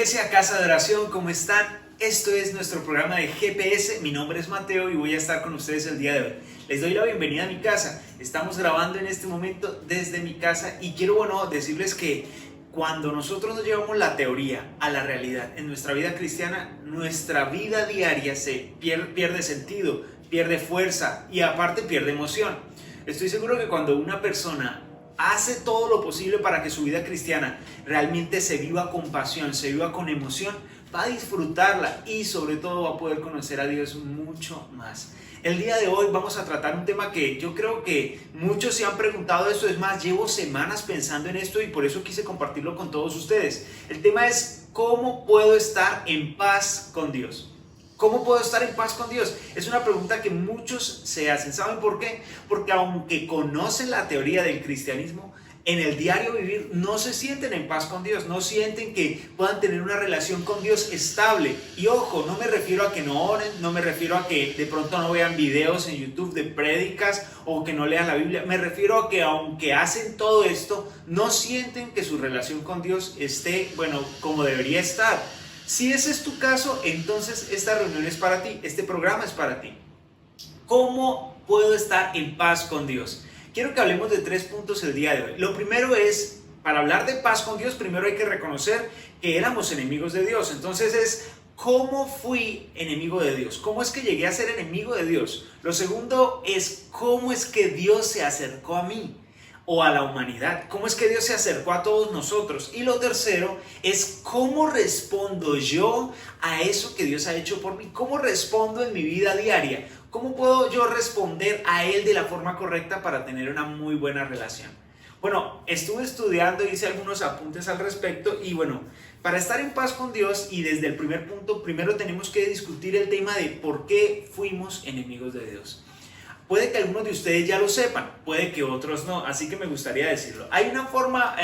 Iglesia, Casa de Oración, ¿cómo están? Esto es nuestro programa de GPS. Mi nombre es Mateo y voy a estar con ustedes el día de hoy. Les doy la bienvenida a mi casa. Estamos grabando en este momento desde mi casa y quiero, decirles que cuando nosotros nos llevamos la teoría a la realidad en nuestra vida cristiana, nuestra vida diaria se pierde sentido, pierde fuerza y aparte pierde emoción. Estoy seguro que cuando una persona hace todo lo posible para que su vida cristiana realmente se viva con pasión, se viva con emoción, va a disfrutarla y sobre todo va a poder conocer a Dios mucho más. El día de hoy vamos a tratar un tema que yo creo que muchos se han preguntado esto, es más, llevo semanas pensando en esto y por eso quise compartirlo con todos ustedes. El tema es ¿cómo puedo estar en paz con Dios? ¿Cómo puedo estar en paz con Dios? Es una pregunta que muchos se hacen. ¿Saben por qué? Porque aunque conocen la teoría del cristianismo, en el diario vivir no se sienten en paz con Dios, no sienten que puedan tener una relación con Dios estable. Y ojo, no me refiero a que no oren, no me refiero a que de pronto no vean videos en YouTube de prédicas o que no lean la Biblia. Me refiero a que aunque hacen todo esto, no sienten que su relación con Dios esté, como debería estar. Si ese es tu caso, entonces esta reunión es para ti, este programa es para ti. ¿Cómo puedo estar en paz con Dios? Quiero que hablemos de 3 puntos el día de hoy. Lo primero es, para hablar de paz con Dios, primero hay que reconocer que éramos enemigos de Dios. Entonces es, ¿cómo fui enemigo de Dios? ¿Cómo es que llegué a ser enemigo de Dios? Lo segundo es, ¿cómo es que Dios se acercó a mí? O a la humanidad, cómo es que Dios se acercó a todos nosotros. Y lo tercero es cómo respondo yo a eso que Dios ha hecho por mí, cómo respondo en mi vida diaria, cómo puedo yo responder a Él de la forma correcta para tener una muy buena relación. Estuve estudiando, hice algunos apuntes al respecto y para estar en paz con Dios y desde el primer punto, primero tenemos que discutir el tema de por qué fuimos enemigos de Dios. Puede que algunos de ustedes ya lo sepan, puede que otros no, así que me gustaría decirlo. Hay una forma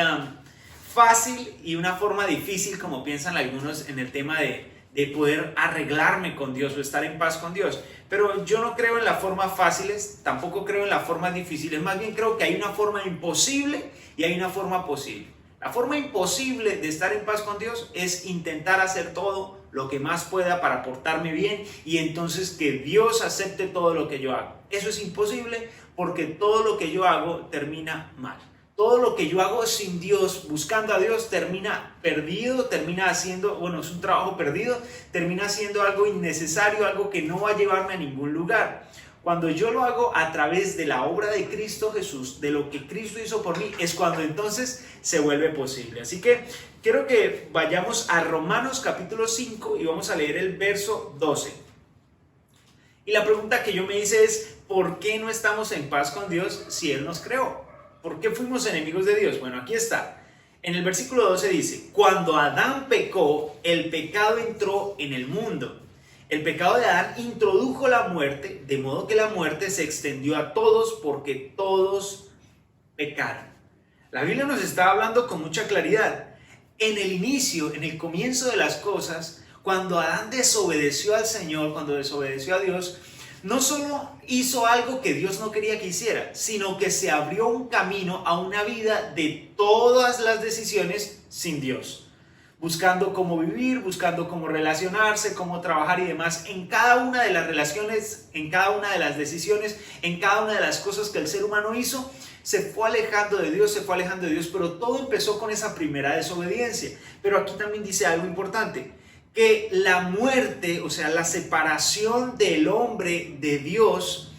fácil y una forma difícil, como piensan algunos, en el tema de poder arreglarme con Dios o estar en paz con Dios. Pero yo no creo en las formas fáciles, tampoco creo en las formas difíciles, más bien creo que hay una forma imposible y hay una forma posible. La forma imposible de estar en paz con Dios es intentar hacer todo lo que más pueda para portarme bien y entonces que Dios acepte todo lo que yo hago. Eso es imposible porque todo lo que yo hago termina mal. Todo lo que yo hago sin Dios, buscando a Dios, termina perdido, termina haciendo, es un trabajo perdido, termina siendo algo innecesario, algo que no va a llevarme a ningún lugar. Cuando yo lo hago a través de la obra de Cristo Jesús, de lo que Cristo hizo por mí, es cuando entonces se vuelve posible. Así que quiero que vayamos a Romanos capítulo 5 y vamos a leer el verso 12. Y la pregunta que yo me hice es, ¿por qué no estamos en paz con Dios si Él nos creó? ¿Por qué fuimos enemigos de Dios? Aquí está. En el versículo 12 dice, cuando Adán pecó, el pecado entró en el mundo. El pecado de Adán introdujo la muerte, de modo que la muerte se extendió a todos porque todos pecaron. La Biblia nos está hablando con mucha claridad. En el inicio, en el comienzo de las cosas, cuando Adán desobedeció al Señor, cuando desobedeció a Dios, no solo hizo algo que Dios no quería que hiciera, sino que se abrió un camino a una vida de todas las decisiones sin Dios. Buscando cómo vivir, buscando cómo relacionarse, cómo trabajar y demás. En cada una de las relaciones, en cada una de las decisiones, en cada una de las cosas que el ser humano hizo, se fue alejando de Dios, pero todo empezó con esa primera desobediencia. Pero aquí también dice algo importante, que la muerte, o sea, la separación del hombre de Dios,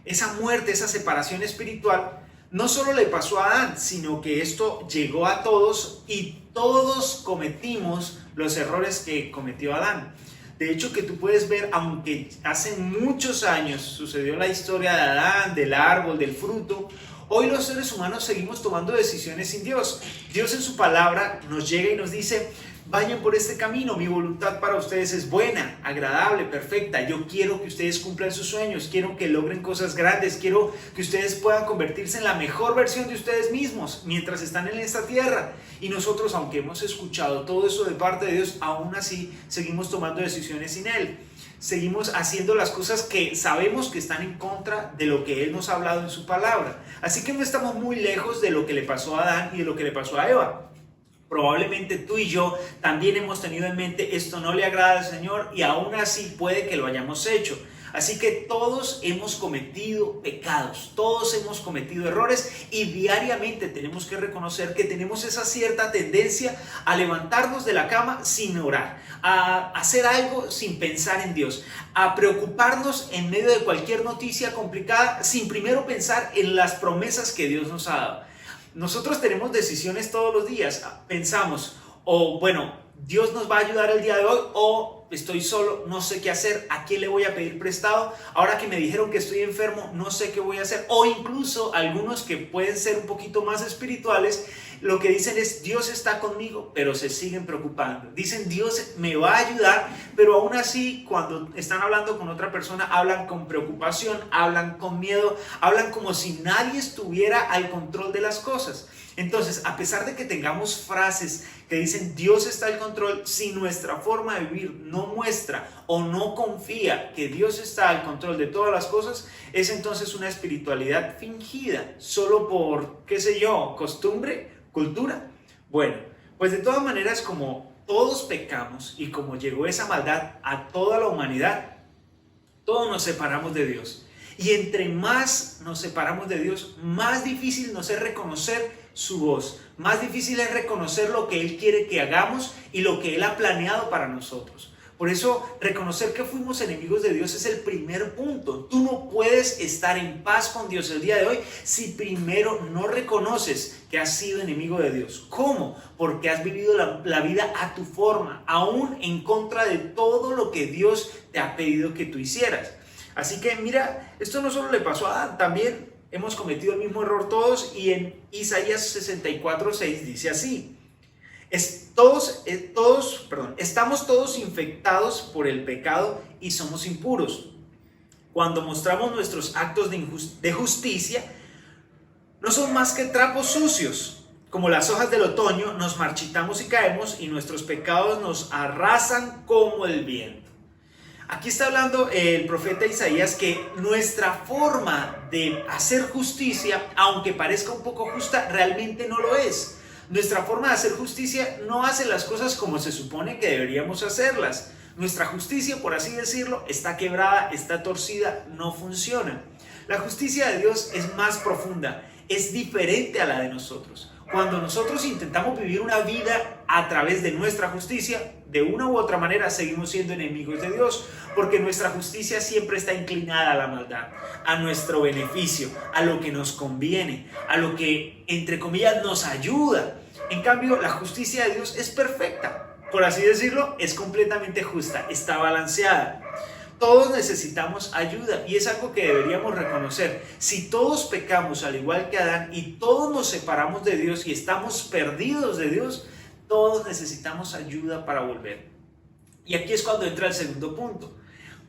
esa muerte, esa separación espiritual, no solo le pasó a Adán, sino que esto llegó a todos y todos cometimos los errores que cometió Adán. De hecho, que tú puedes ver, aunque hace muchos años sucedió la historia de Adán, del árbol, del fruto, hoy los seres humanos seguimos tomando decisiones sin Dios. Dios en su palabra nos llega y nos dice, vayan por este camino, mi voluntad para ustedes es buena, agradable, perfecta. Yo quiero que ustedes cumplan sus sueños, quiero que logren cosas grandes, quiero que ustedes puedan convertirse en la mejor versión de ustedes mismos mientras están en esta tierra. Y nosotros, aunque hemos escuchado todo eso de parte de Dios, aún así seguimos tomando decisiones sin Él. Seguimos haciendo las cosas que sabemos que están en contra de lo que Él nos ha hablado en su palabra. Así que no estamos muy lejos de lo que le pasó a Adán y de lo que le pasó a Eva. Probablemente tú y yo también hemos tenido en mente esto no le agrada al Señor y aún así puede que lo hayamos hecho. Así que todos hemos cometido pecados, todos hemos cometido errores y diariamente tenemos que reconocer que tenemos esa cierta tendencia a levantarnos de la cama sin orar, a hacer algo sin pensar en Dios, a preocuparnos en medio de cualquier noticia complicada sin primero pensar en las promesas que Dios nos ha dado. Nosotros tenemos decisiones todos los días, pensamos, o bueno, Dios nos va a ayudar el día de hoy, o estoy solo, no sé qué hacer, a quién le voy a pedir prestado, ahora que me dijeron que estoy enfermo, no sé qué voy a hacer, o incluso algunos que pueden ser un poquito más espirituales, lo que dicen es Dios está conmigo, pero se siguen preocupando. Dicen Dios me va a ayudar, pero aún así cuando están hablando con otra persona hablan con preocupación, hablan con miedo, hablan como si nadie estuviera al control de las cosas. Entonces, a pesar de que tengamos frases que dicen Dios está al control, si nuestra forma de vivir no muestra o no confía que Dios está al control de todas las cosas, es entonces una espiritualidad fingida, solo por, qué sé yo, costumbre, cultura. Bueno, pues de todas maneras, como todos pecamos y como llegó esa maldad a toda la humanidad, todos nos separamos de Dios. Y entre más nos separamos de Dios, más difícil nos es reconocer su voz, más difícil es reconocer lo que Él quiere que hagamos y lo que Él ha planeado para nosotros. Por eso, reconocer que fuimos enemigos de Dios es el primer punto. Tú no puedes estar en paz con Dios el día de hoy si primero no reconoces que has sido enemigo de Dios. ¿Cómo? Porque has vivido la vida a tu forma, aún en contra de todo lo que Dios te ha pedido que tú hicieras. Así que mira, esto no solo le pasó a Adán, también hemos cometido el mismo error todos, y en Isaías 64:6 dice así: estamos todos infectados por el pecado y somos impuros. Cuando mostramos nuestros actos de justicia, no son más que trapos sucios. Como las hojas del otoño, nos marchitamos y caemos, y nuestros pecados nos arrasan como el viento. Aquí está hablando el profeta Isaías que nuestra forma de hacer justicia, aunque parezca un poco justa, realmente no lo es. Nuestra forma de hacer justicia no hace las cosas como se supone que deberíamos hacerlas. Nuestra justicia, por así decirlo, está quebrada, está torcida, no funciona. La justicia de Dios es más profunda, es diferente a la de nosotros. Cuando nosotros intentamos vivir una vida a través de nuestra justicia, de una u otra manera seguimos siendo enemigos de Dios, porque nuestra justicia siempre está inclinada a la maldad, a nuestro beneficio, a lo que nos conviene, a lo que, entre comillas, nos ayuda. En cambio, la justicia de Dios es perfecta, por así decirlo, es completamente justa, está balanceada. Todos necesitamos ayuda y es algo que deberíamos reconocer. Si todos pecamos al igual que Adán y todos nos separamos de Dios y estamos perdidos de Dios, todos necesitamos ayuda para volver. Y aquí es cuando entra el segundo punto.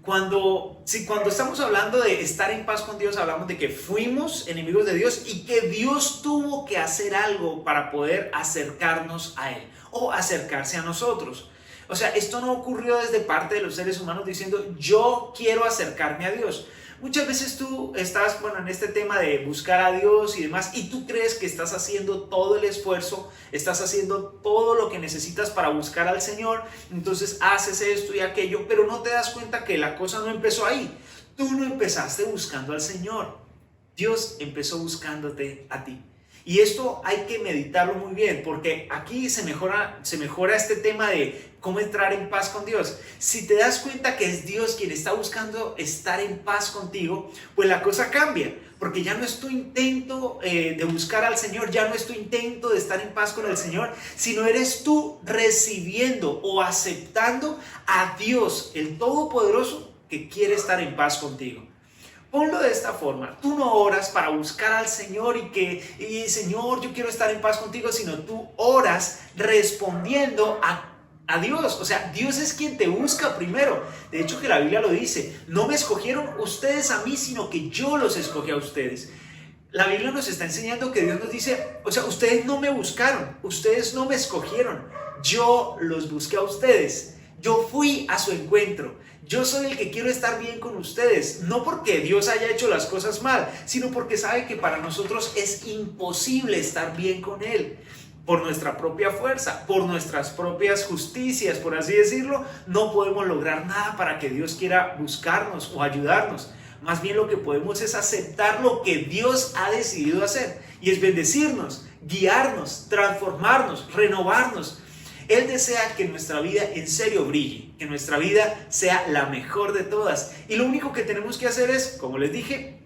Cuando estamos hablando de estar en paz con Dios, hablamos de que fuimos enemigos de Dios y que Dios tuvo que hacer algo para poder acercarnos a Él o acercarse a nosotros. O sea, esto no ocurrió desde parte de los seres humanos diciendo yo quiero acercarme a Dios. Muchas veces tú estás, en este tema de buscar a Dios y demás, y tú crees que estás haciendo todo el esfuerzo, estás haciendo todo lo que necesitas para buscar al Señor, entonces haces esto y aquello, pero no te das cuenta que la cosa no empezó ahí. Tú no empezaste buscando al Señor, Dios empezó buscándote a ti. Y esto hay que meditarlo muy bien, porque aquí se mejora este tema de cómo entrar en paz con Dios. Si te das cuenta que es Dios quien está buscando estar en paz contigo, pues la cosa cambia, porque ya no es tu intento de buscar al Señor, ya no es tu intento de estar en paz con el Señor, sino eres tú recibiendo o aceptando a Dios, el Todopoderoso, que quiere estar en paz contigo. Ponlo de esta forma, tú no oras para buscar al Señor y Señor, yo quiero estar en paz contigo, sino tú oras respondiendo a Dios. O sea, Dios es quien te busca primero. De hecho, que la Biblia lo dice, no me escogieron ustedes a mí, sino que yo los escogí a ustedes. La Biblia nos está enseñando que Dios nos dice, o sea, ustedes no me buscaron, ustedes no me escogieron, yo los busqué a ustedes, yo fui a su encuentro. Yo soy el que quiero estar bien con ustedes, no porque Dios haya hecho las cosas mal, sino porque sabe que para nosotros es imposible estar bien con Él. por nuestra propia fuerza, por nuestras propias justicias, por así decirlo, no podemos lograr nada para que Dios quiera buscarnos o ayudarnos. Más bien lo que podemos es aceptar lo que Dios ha decidido hacer, y es bendecirnos, guiarnos, transformarnos, renovarnos. Él desea que nuestra vida en serio brille, que nuestra vida sea la mejor de todas. Y lo único que tenemos que hacer es, como les dije,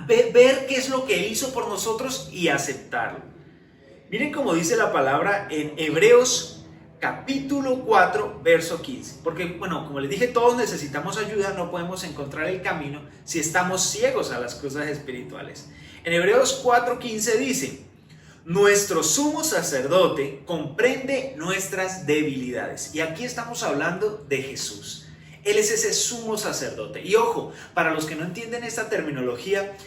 ver qué es lo que Él hizo por nosotros y aceptarlo. Miren cómo dice la palabra en Hebreos capítulo 4, verso 15. Porque, bueno, como les dije, todos necesitamos ayuda, no podemos encontrar el camino si estamos ciegos a las cosas espirituales. En Hebreos 4:15 dice: nuestro sumo sacerdote comprende nuestras debilidades. Y aquí estamos hablando de Jesús. Él es ese sumo sacerdote. Y ojo, para los que no entienden esta terminología,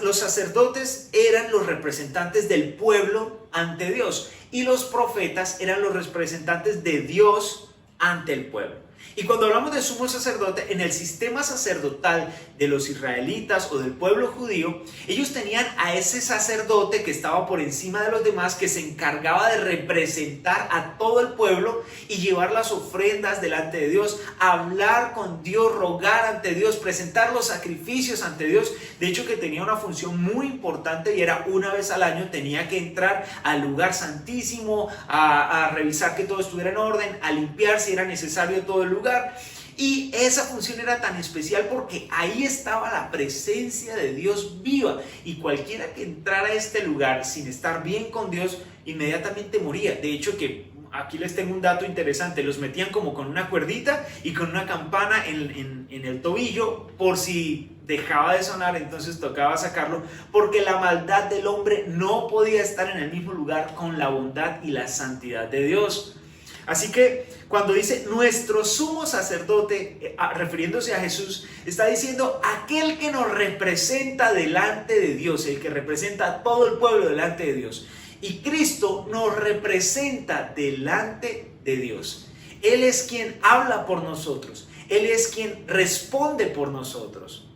los sacerdotes eran los representantes del pueblo ante Dios, y los profetas eran los representantes de Dios ante el pueblo. Y cuando hablamos de sumo sacerdote, en el sistema sacerdotal de los israelitas o del pueblo judío, ellos tenían a ese sacerdote que estaba por encima de los demás, que se encargaba de representar a todo el pueblo y llevar las ofrendas delante de Dios, hablar con Dios, rogar ante Dios, presentar los sacrificios ante Dios. De hecho, que tenía una función muy importante, y era una vez al año tenía que entrar al lugar santísimo a revisar que todo estuviera en orden, a limpiar si era necesario todo el lugar. Y esa función era tan especial porque ahí estaba la presencia de Dios viva, y cualquiera que entrara a este lugar sin estar bien con Dios inmediatamente moría. De hecho, que aquí les tengo un dato interesante: los metían como con una cuerdita y con una campana en el tobillo, por si dejaba de sonar, entonces tocaba sacarlo, porque la maldad del hombre no podía estar en el mismo lugar con la bondad y la santidad de Dios. Así que cuando dice nuestro sumo sacerdote, refiriéndose a Jesús, está diciendo aquel que nos representa delante de Dios, el que representa a todo el pueblo delante de Dios. Y Cristo nos representa delante de Dios. Él es quien habla por nosotros. Él es quien responde por nosotros.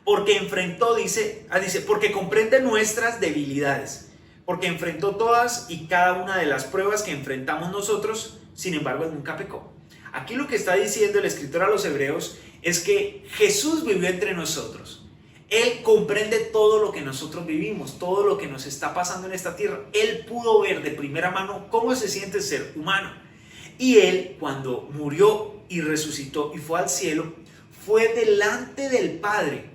Porque enfrentó, dice, porque comprende nuestras debilidades. Porque enfrentó todas y cada una de las pruebas que enfrentamos nosotros, sin embargo, nunca pecó. Aquí lo que está diciendo el escritor a los Hebreos es que Jesús vivió entre nosotros. Él comprende todo lo que nosotros vivimos, todo lo que nos está pasando en esta tierra. Él pudo ver de primera mano cómo se siente ser humano. Y Él, cuando murió y resucitó y fue al cielo, fue delante del Padre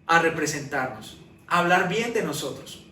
a representarnos, a hablar bien de nosotros.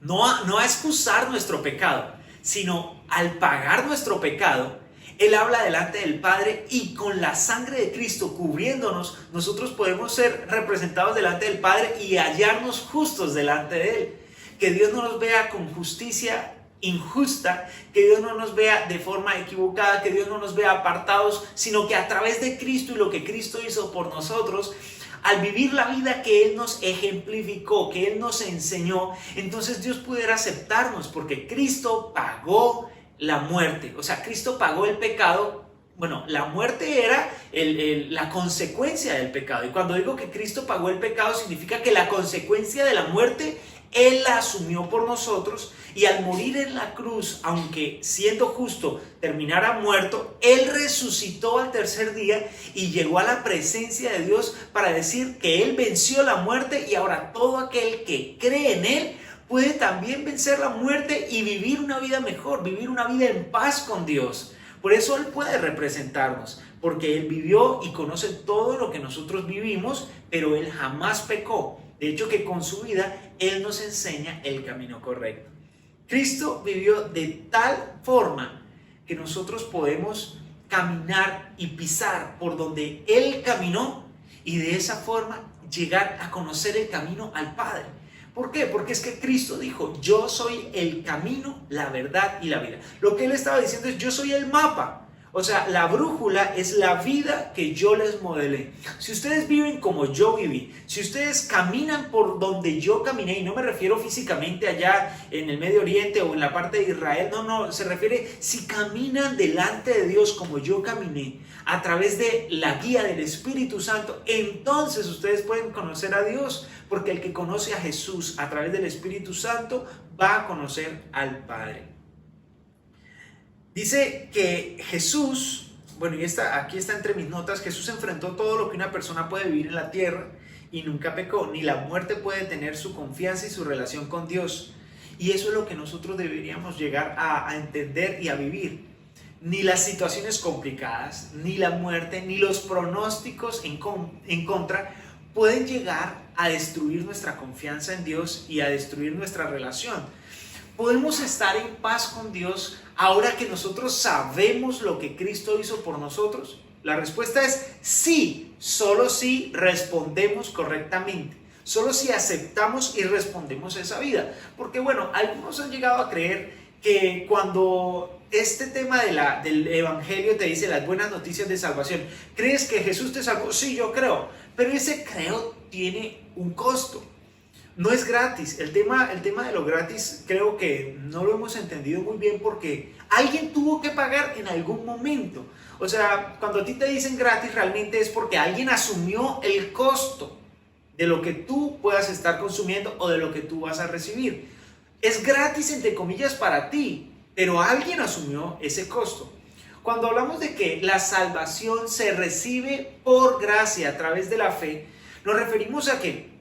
No a excusar nuestro pecado, sino al pagar nuestro pecado, Él habla delante del Padre, y con la sangre de Cristo cubriéndonos, nosotros podemos ser representados delante del Padre y hallarnos justos delante de Él. Que Dios no nos vea con justicia injusta, que Dios no nos vea de forma equivocada, que Dios no nos vea apartados, sino que a través de Cristo y lo que Cristo hizo por nosotros, al vivir la vida que Él nos ejemplificó, que Él nos enseñó, entonces Dios pudiera aceptarnos, porque Cristo pagó la muerte. O sea, Cristo pagó el pecado. Bueno, la muerte era la consecuencia del pecado. Y cuando digo que Cristo pagó el pecado, significa que la consecuencia de la muerte Él la asumió por nosotros, y al morir en la cruz, aunque siendo justo terminara muerto, Él resucitó al tercer día y llegó a la presencia de Dios para decir que Él venció la muerte, y ahora todo aquel que cree en Él puede también vencer la muerte y vivir una vida mejor, vivir una vida en paz con Dios. Por eso Él puede representarnos, porque Él vivió y conoce todo lo que nosotros vivimos, pero Él jamás pecó. De hecho, que con su vida Él nos enseña el camino correcto. Cristo vivió de tal forma que nosotros podemos caminar y pisar por donde Él caminó, y de esa forma llegar a conocer el camino al Padre. ¿Por qué? Porque es que Cristo dijo: yo soy el camino, la verdad y la vida. Lo que Él estaba diciendo es: yo soy el mapa. O sea, la brújula es la vida que yo les modelé. Si ustedes viven como yo viví, si ustedes caminan por donde yo caminé, y no me refiero físicamente allá en el Medio Oriente o en la parte de Israel, no, se refiere si caminan delante de Dios como yo caminé, a través de la guía del Espíritu Santo, entonces ustedes pueden conocer a Dios, porque el que conoce a Jesús a través del Espíritu Santo va a conocer al Padre. Dice que Jesús, bueno, y aquí está entre mis notas, Jesús enfrentó todo lo que una persona puede vivir en la tierra y nunca pecó, ni la muerte puede tener su confianza y su relación con Dios. Y eso es lo que nosotros deberíamos llegar a entender y a vivir. Ni las situaciones complicadas, ni la muerte, ni los pronósticos en contra pueden llegar a destruir nuestra confianza en Dios y a destruir nuestra relación. ¿Podemos estar en paz con Dios ahora que nosotros sabemos lo que Cristo hizo por nosotros? La respuesta es sí, solo si respondemos correctamente, solo si aceptamos y respondemos esa vida. Porque bueno, algunos han llegado a creer que cuando este tema del evangelio te dice las buenas noticias de salvación, ¿crees que Jesús te salvó? Sí, yo creo, pero ese creo tiene un costo. No es gratis. El tema de lo gratis creo que no lo hemos entendido muy bien porque alguien tuvo que pagar en algún momento. O sea, cuando a ti te dicen gratis realmente es porque alguien asumió el costo de lo que tú puedas estar consumiendo o de lo que tú vas a recibir. Es gratis entre comillas para ti, pero alguien asumió ese costo. Cuando hablamos de que la salvación se recibe por gracia a través de la fe, nos referimos a que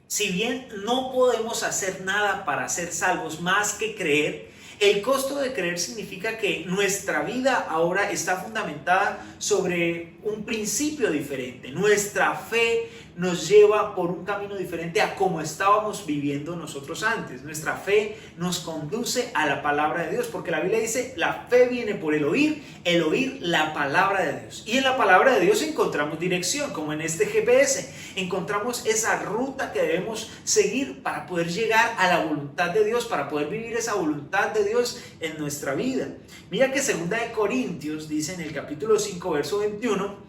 si bien no podemos hacer nada para ser salvos más que creer, el costo de creer significa que nuestra vida ahora está fundamentada sobre un principio diferente. Nuestra fe nos lleva por un camino diferente a como estábamos viviendo nosotros antes. Nuestra fe nos conduce a la palabra de Dios, porque la Biblia dice, la fe viene por el oír la palabra de Dios. Y en la palabra de Dios encontramos dirección, como en este GPS. Encontramos esa ruta que debemos seguir para poder llegar a la voluntad de Dios, para poder vivir esa voluntad de Dios en nuestra vida. Mira que 2 Corintios dice en el capítulo 5, verso 21,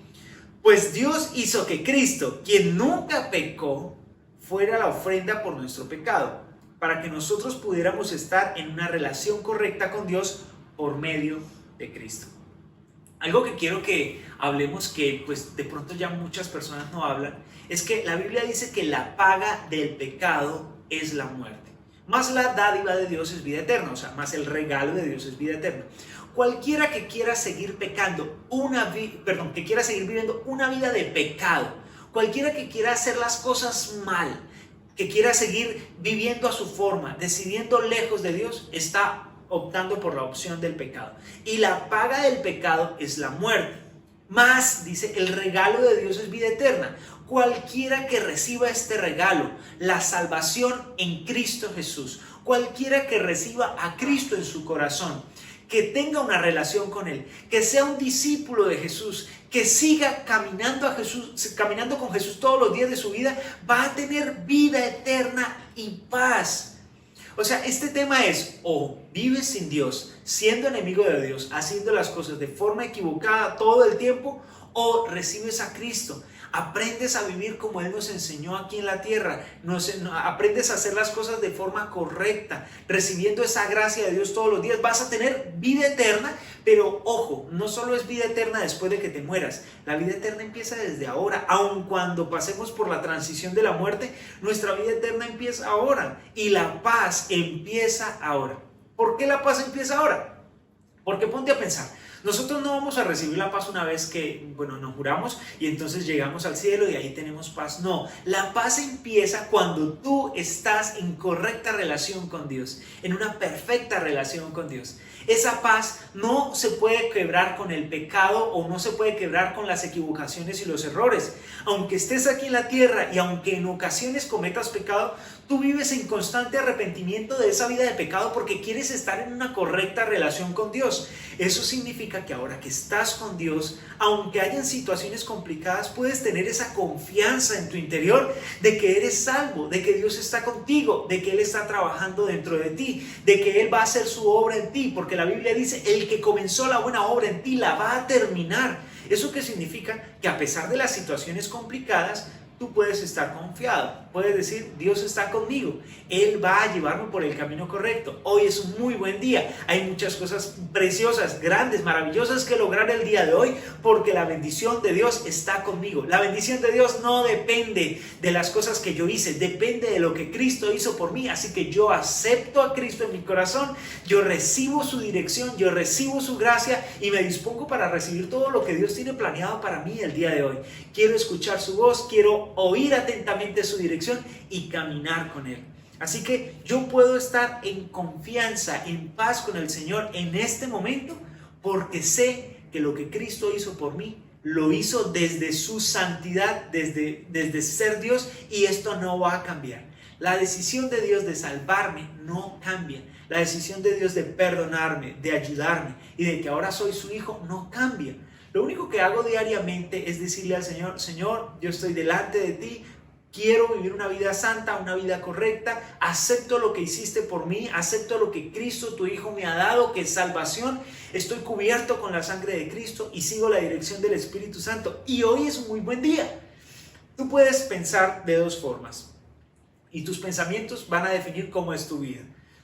pues Dios hizo que Cristo, quien nunca pecó, fuera la ofrenda por nuestro pecado, para que nosotros pudiéramos estar en una relación correcta con Dios por medio de Cristo. Algo que quiero que hablemos, que pues de pronto ya muchas personas no hablan, es que la Biblia dice que la paga del pecado es la muerte. Más la dádiva de Dios es vida eterna, o sea, más el regalo de Dios es vida eterna. Cualquiera que quiera seguir pecando, que quiera seguir viviendo una vida de pecado, cualquiera que quiera hacer las cosas mal, que quiera seguir viviendo a su forma, decidiendo lejos de Dios, está optando por la opción del pecado. Y la paga del pecado es la muerte. Más, dice, el regalo de Dios es vida eterna. Cualquiera que reciba este regalo, la salvación en Cristo Jesús, cualquiera que reciba a Cristo en su corazón, que tenga una relación con Él, que sea un discípulo de Jesús, que siga caminando con Jesús todos los días de su vida, va a tener vida eterna y paz. O sea, este tema es, o vives sin Dios, siendo enemigo de Dios, haciendo las cosas de forma equivocada todo el tiempo, o recibes a Cristo. Aprendes a vivir como Él nos enseñó aquí en la tierra, aprendes a hacer las cosas de forma correcta, recibiendo esa gracia de Dios todos los días, vas a tener vida eterna, pero ojo, no solo es vida eterna después de que te mueras, la vida eterna empieza desde ahora, aun cuando pasemos por la transición de la muerte, nuestra vida eterna empieza ahora y la paz empieza ahora. ¿Por qué la paz empieza ahora? Porque ponte a pensar, nosotros no vamos a recibir la paz una vez que, nos juramos y entonces llegamos al cielo y ahí tenemos paz. No, la paz empieza cuando tú estás en correcta relación con Dios, en una perfecta relación con Dios. Esa paz no se puede quebrar con el pecado o no se puede quebrar con las equivocaciones y los errores. Aunque estés aquí en la tierra y aunque en ocasiones cometas pecado, tú vives en constante arrepentimiento de esa vida de pecado porque quieres estar en una correcta relación con Dios. Eso significa que ahora que estás con Dios, aunque hayan situaciones complicadas, puedes tener esa confianza en tu interior de que eres salvo, de que Dios está contigo, de que Él está trabajando dentro de ti, de que Él va a hacer su obra en ti, porque porque la Biblia dice, el que comenzó la buena obra en ti la va a terminar. ¿Eso qué significa? Que a pesar de las situaciones complicadas, tú puedes estar confiado, puedes decir, Dios está conmigo, Él va a llevarme por el camino correcto. Hoy es un muy buen día, hay muchas cosas preciosas, grandes, maravillosas que lograr el día de hoy, porque la bendición de Dios está conmigo. La bendición de Dios no depende de las cosas que yo hice, depende de lo que Cristo hizo por mí. Así que yo acepto a Cristo en mi corazón, yo recibo su dirección, yo recibo su gracia y me dispongo para recibir todo lo que Dios tiene planeado para mí el día de hoy. Quiero escuchar su voz, quiero oír atentamente su dirección y caminar con Él. Así que yo puedo estar en confianza, en paz con el Señor en este momento, porque sé que lo que Cristo hizo por mí, lo hizo desde su santidad, desde ser Dios, y esto no va a cambiar. La decisión de Dios de salvarme no cambia. La decisión de Dios de perdonarme, de ayudarme y de que ahora soy su hijo no cambia. Lo único que hago diariamente es decirle al Señor, Señor, yo estoy delante de ti, quiero vivir una vida santa, una vida correcta, acepto lo que hiciste por mí, acepto lo que Cristo, tu Hijo, me ha dado, que es salvación, estoy cubierto con la sangre de Cristo y sigo la dirección del Espíritu Santo. Y hoy es un muy buen día. Tú puedes pensar de dos formas y tus pensamientos van a definir cómo es tu vida.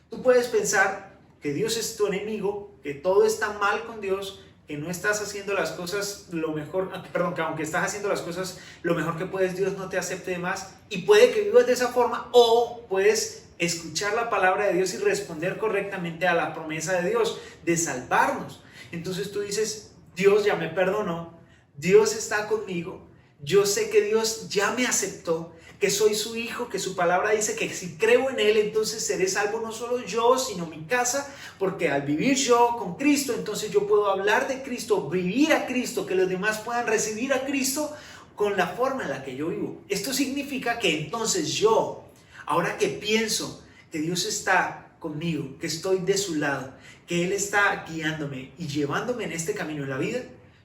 Tú puedes pensar que Dios es tu enemigo, que todo está mal con Dios, que no estás haciendo las cosas lo mejor, perdón, que aunque estás haciendo las cosas lo mejor que puedes, Dios no te acepte de más, y puede que vivas de esa forma, o puedes escuchar la palabra de Dios y responder correctamente a la promesa de Dios de salvarnos. Entonces tú dices, Dios ya me perdonó, Dios está conmigo, yo sé que Dios ya me aceptó, que soy su hijo, que su palabra dice que si creo en Él, entonces seré salvo no solo yo, sino mi casa, porque al vivir yo con Cristo, entonces yo puedo hablar de Cristo, vivir a Cristo, que los demás puedan recibir a Cristo con la forma en la que yo vivo. Esto significa que entonces yo, ahora que pienso que Dios está conmigo, que estoy de su lado, que Él está guiándome y llevándome en este camino de la vida,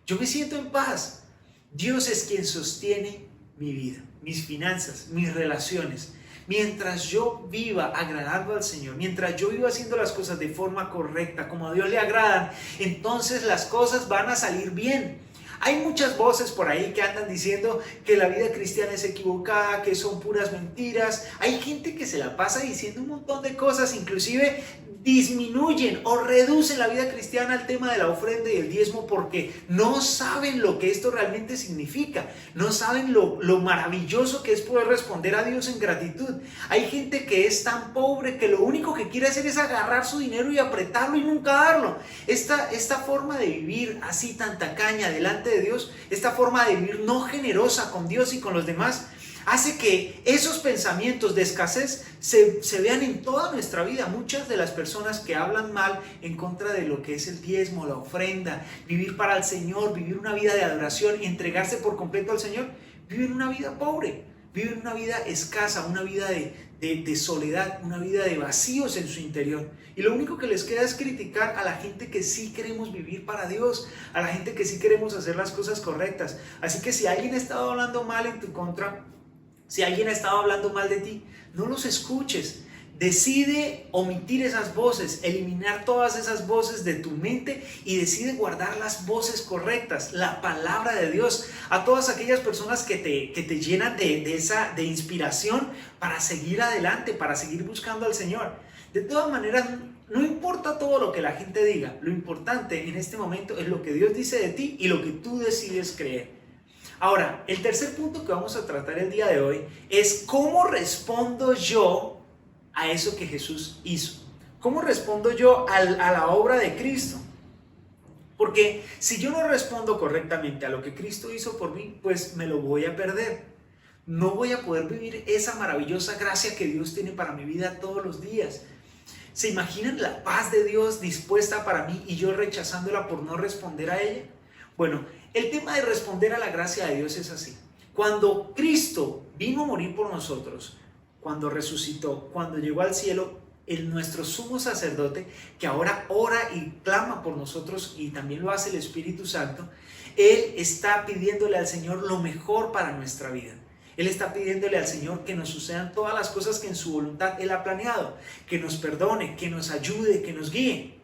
yo me siento en paz. Dios es quien sostiene mi vida, mis finanzas, mis relaciones. Mientras yo viva agradando al Señor, mientras yo viva haciendo las cosas de forma correcta, como a Dios le agradan, entonces las cosas van a salir bien. Hay muchas voces por ahí que andan diciendo que la vida cristiana es equivocada, que son puras mentiras. Hay gente que se la pasa diciendo un montón de cosas, inclusive disminuyen o reducen la vida cristiana al tema de la ofrenda y el diezmo porque no saben lo que esto realmente significa, no saben lo maravilloso que es poder responder a Dios en gratitud. Hay gente que es tan pobre que lo único que quiere hacer es agarrar su dinero y apretarlo y nunca darlo. Esta forma de vivir así tan tacaña delante de Dios, esta forma de vivir no generosa con Dios y con los demás, hace que esos pensamientos de escasez se vean en toda nuestra vida. Muchas de las personas que hablan mal en contra de lo que es el diezmo, la ofrenda, vivir para el Señor, vivir una vida de adoración y entregarse por completo al Señor, viven una vida pobre, viven una vida escasa, una vida de soledad, una vida de vacíos en su interior. Y lo único que les queda es criticar a la gente que sí queremos vivir para Dios, a la gente que sí queremos hacer las cosas correctas. Así que si alguien ha estado hablando mal en tu contra, si alguien ha estado hablando mal de ti, no los escuches. Decide omitir esas voces, eliminar todas esas voces de tu mente y decide guardar las voces correctas, la palabra de Dios. A todas aquellas personas que te llenan de inspiración para seguir adelante, para seguir buscando al Señor. De todas maneras, no importa todo lo que la gente diga, lo importante en este momento es lo que Dios dice de ti y lo que tú decides creer. Ahora, el tercer punto que vamos a tratar el día de hoy es cómo respondo yo a eso que Jesús hizo. ¿Cómo respondo yo a la obra de Cristo? Porque si yo no respondo correctamente a lo que Cristo hizo por mí, pues me lo voy a perder. No voy a poder vivir esa maravillosa gracia que Dios tiene para mi vida todos los días. ¿Se imaginan la paz de Dios dispuesta para mí y yo rechazándola por no responder a ella? Bueno, el tema de responder a la gracia de Dios es así. Cuando Cristo vino a morir por nosotros, cuando resucitó, cuando llegó al cielo, nuestro sumo sacerdote, que ahora ora y clama por nosotros y también lo hace el Espíritu Santo, Él está pidiéndole al Señor lo mejor para nuestra vida. Él está pidiéndole al Señor que nos sucedan todas las cosas que en su voluntad Él ha planeado, que nos perdone, que nos ayude, que nos guíe.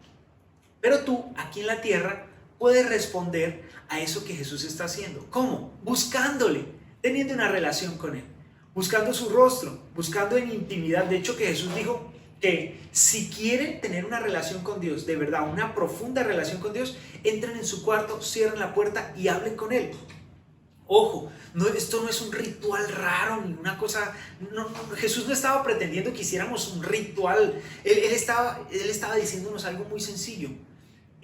Pero tú, aquí en la tierra, puedes responder a eso que Jesús está haciendo. ¿Cómo? Buscándole, teniendo una relación con Él, buscando su rostro, buscando en intimidad. De hecho, que Jesús dijo que si quieren tener una relación con Dios, de verdad, una profunda relación con Dios, entren en su cuarto, cierren la puerta y hablen con Él. Ojo, esto no es un ritual raro ni una cosa. Jesús no estaba pretendiendo que hiciéramos un ritual. Él estaba diciéndonos algo muy sencillo.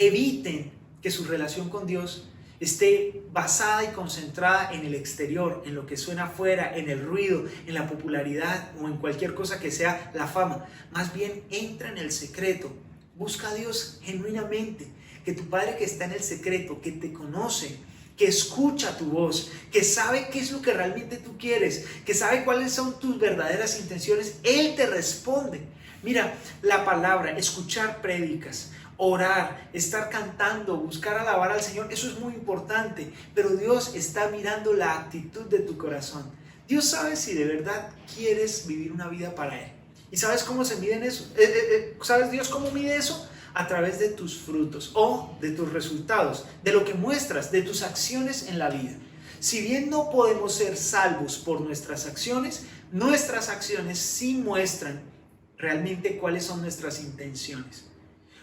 Eviten que su relación con Dios esté basada y concentrada en el exterior, en lo que suena afuera, en el ruido, en la popularidad o en cualquier cosa que sea la fama. Más bien, entra en el secreto, busca a Dios genuinamente, que tu Padre que está en el secreto, que te conoce, que escucha tu voz, que sabe qué es lo que realmente tú quieres, que sabe cuáles son tus verdaderas intenciones, Él te responde. Mira, la palabra, escuchar prédicas, orar, estar cantando, buscar alabar al Señor, eso es muy importante, pero Dios está mirando la actitud de tu corazón. Dios sabe si de verdad quieres vivir una vida para Él. ¿Y sabes cómo se mide eso? ¿Sabes Dios cómo mide eso? A través de tus frutos o de tus resultados, de lo que muestras, de tus acciones en la vida. Si bien no podemos ser salvos por nuestras acciones sí muestran realmente cuáles son nuestras intenciones.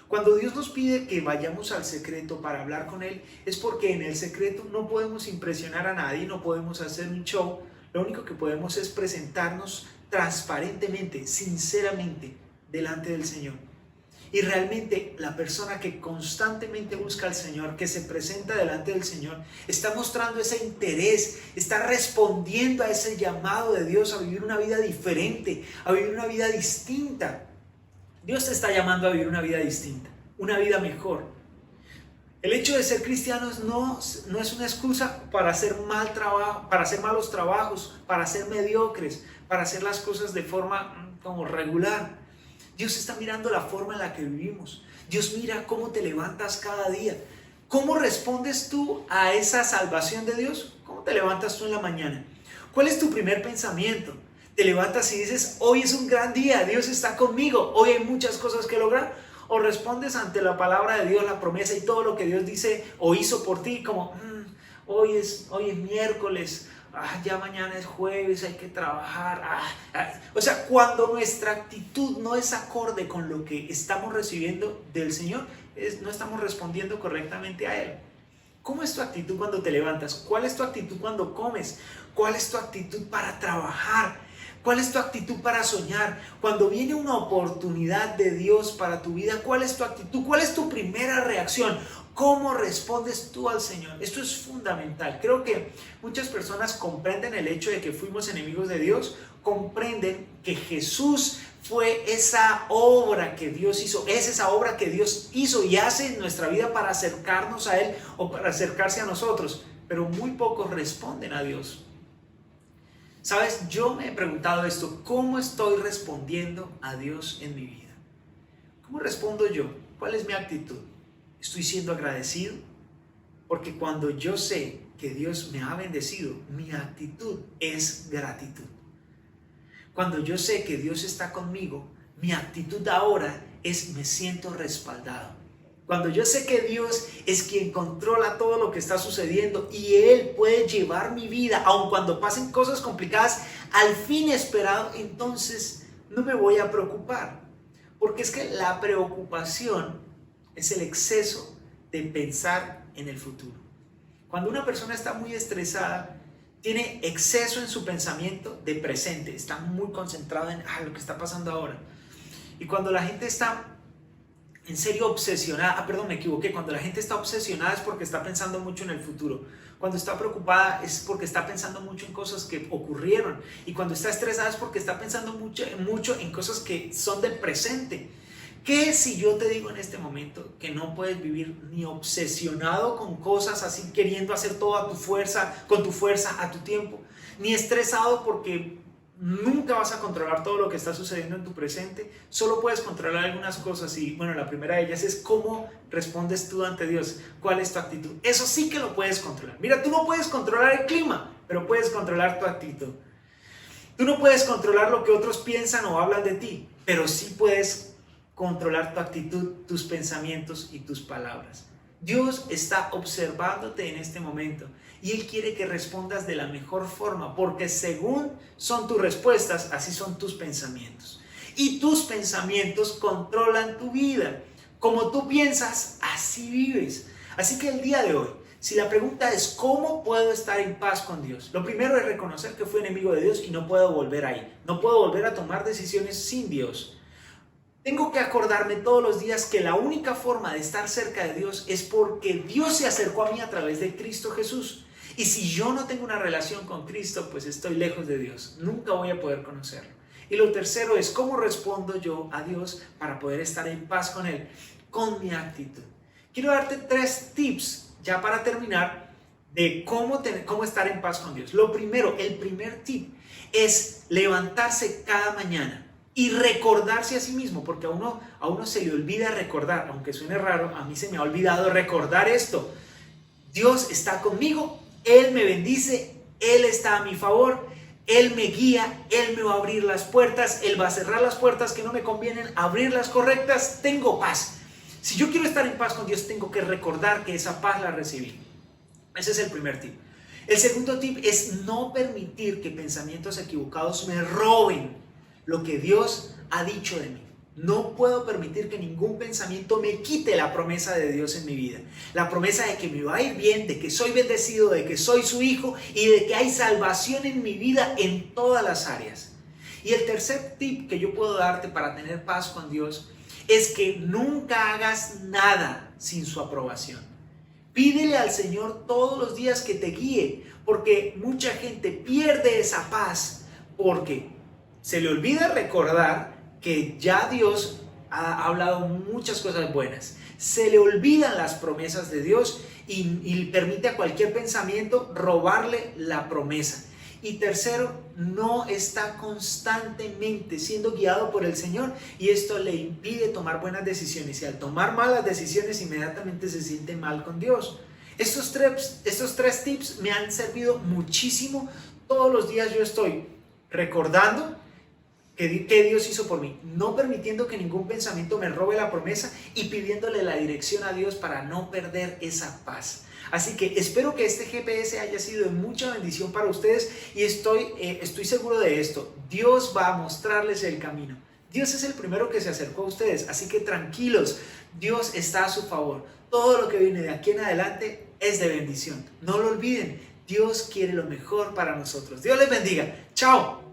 Cuando Dios nos pide que vayamos al secreto para hablar con Él, es porque en el secreto no podemos impresionar a nadie, no podemos hacer un show. Lo único que podemos es presentarnos transparentemente, sinceramente, delante del Señor. Y realmente la persona que constantemente busca al Señor, que se presenta delante del Señor, está mostrando ese interés, está respondiendo a ese llamado de Dios a vivir una vida diferente, a vivir una vida distinta. Dios te está llamando a vivir una vida distinta, una vida mejor. El hecho de ser cristianos no es una excusa para hacer mal trabajo, para hacer malos trabajos, para ser mediocres, para hacer las cosas de forma como regular. Dios está mirando la forma en la que vivimos. Dios mira cómo te levantas cada día. ¿Cómo respondes tú a esa salvación de Dios? ¿Cómo te levantas tú en la mañana? ¿Cuál es tu primer pensamiento? Te levantas y dices, hoy es un gran día, Dios está conmigo, hoy hay muchas cosas que lograr. O respondes ante la palabra de Dios, la promesa y todo lo que Dios dice o hizo por ti, como hoy es miércoles, ya mañana es jueves, hay que trabajar. O sea, cuando nuestra actitud no es acorde con lo que estamos recibiendo del Señor, no estamos respondiendo correctamente a Él. ¿Cómo es tu actitud cuando te levantas? ¿Cuál es tu actitud cuando comes? ¿Cuál es tu actitud para trabajar? ¿Cuál es tu actitud para soñar? Cuando viene una oportunidad de Dios para tu vida, ¿cuál es tu actitud? ¿Cuál es tu primera reacción? ¿Cómo respondes tú al Señor? Esto es fundamental. Creo que muchas personas comprenden el hecho de que fuimos enemigos de Dios, comprenden que Jesús fue esa obra que Dios hizo, es esa obra que Dios hizo y hace en nuestra vida para acercarnos a Él o para acercarse a nosotros, pero muy pocos responden a Dios. ¿Sabes? Yo me he preguntado esto, ¿cómo estoy respondiendo a Dios en mi vida? ¿Cómo respondo yo? ¿Cuál es mi actitud? ¿Estoy siendo agradecido? Porque cuando yo sé que Dios me ha bendecido, mi actitud es gratitud. Cuando yo sé que Dios está conmigo, mi actitud ahora es me siento respaldado. Cuando yo sé que Dios es quien controla todo lo que está sucediendo y Él puede llevar mi vida, aun cuando pasen cosas complicadas, al fin esperado, entonces no me voy a preocupar. Porque es que la preocupación es el exceso de pensar en el futuro. Cuando una persona está muy estresada, tiene exceso en su pensamiento de presente, está muy concentrado en lo que está pasando ahora. Y cuando la gente está en serio obsesionada, me equivoqué, cuando la gente está obsesionada es porque está pensando mucho en el futuro. Cuando está preocupada es porque está pensando mucho en cosas que ocurrieron. Y cuando está estresada es porque está pensando mucho en cosas que son del presente. ¿Qué si yo te digo en este momento que no puedes vivir ni obsesionado con cosas así, queriendo hacer todo a tu fuerza, con tu fuerza, a tu tiempo, ni estresado porque nunca vas a controlar todo lo que está sucediendo en tu presente? Solo puedes controlar algunas cosas y la primera de ellas es cómo respondes tú ante Dios. ¿Cuál es tu actitud? Eso sí que lo puedes controlar. Mira, tú no puedes controlar el clima, pero puedes controlar tu actitud. Tú no puedes controlar lo que otros piensan o hablan de ti, pero sí puedes controlar tu actitud, tus pensamientos y tus palabras. Dios está observándote en este momento y Él quiere que respondas de la mejor forma, porque según son tus respuestas, así son tus pensamientos. Y tus pensamientos controlan tu vida. Como tú piensas, así vives. Así que el día de hoy, si la pregunta es ¿cómo puedo estar en paz con Dios? Lo primero es reconocer que fui enemigo de Dios y no puedo volver ahí. No puedo volver a tomar decisiones sin Dios. Tengo que acordarme todos los días que la única forma de estar cerca de Dios es porque Dios se acercó a mí a través de Cristo Jesús. Y si yo no tengo una relación con Cristo, pues estoy lejos de Dios. Nunca voy a poder conocerlo. Y lo tercero es cómo respondo yo a Dios para poder estar en paz con Él, con mi actitud. Quiero darte 3 tips ya para terminar de cómo estar en paz con Dios. Lo primero, el primer tip es levantarse cada mañana y recordarse a sí mismo, porque a uno se le olvida recordar, aunque suene raro, a mí se me ha olvidado recordar esto. Dios está conmigo, Él me bendice, Él está a mi favor, Él me guía, Él me va a abrir las puertas, Él va a cerrar las puertas que no me convienen, abrir las correctas, tengo paz. Si yo quiero estar en paz con Dios, tengo que recordar que esa paz la recibí. Ese es el primer tip. El segundo tip es no permitir que pensamientos equivocados me roben lo que Dios ha dicho de mí. No puedo permitir que ningún pensamiento me quite la promesa de Dios en mi vida. La promesa de que me va a ir bien, de que soy bendecido, de que soy su hijo y de que hay salvación en mi vida en todas las áreas. Y el tercer tip que yo puedo darte para tener paz con Dios es que nunca hagas nada sin su aprobación. Pídele al Señor todos los días que te guíe, porque mucha gente pierde esa paz porque se le olvida recordar que ya Dios ha hablado muchas cosas buenas. Se le olvidan las promesas de Dios y permite a cualquier pensamiento robarle la promesa. Y tercero, no está constantemente siendo guiado por el Señor y esto le impide tomar buenas decisiones. Y al tomar malas decisiones inmediatamente se siente mal con Dios. Estos tres tips me han servido muchísimo. Todos los días yo estoy recordando que Dios hizo por mí, no permitiendo que ningún pensamiento me robe la promesa y pidiéndole la dirección a Dios para no perder esa paz. Así que espero que este GPS haya sido de mucha bendición para ustedes y estoy seguro de esto. Dios va a mostrarles el camino. Dios es el primero que se acercó a ustedes, así que tranquilos, Dios está a su favor. Todo lo que viene de aquí en adelante es de bendición. No lo olviden, Dios quiere lo mejor para nosotros. Dios les bendiga. Chao.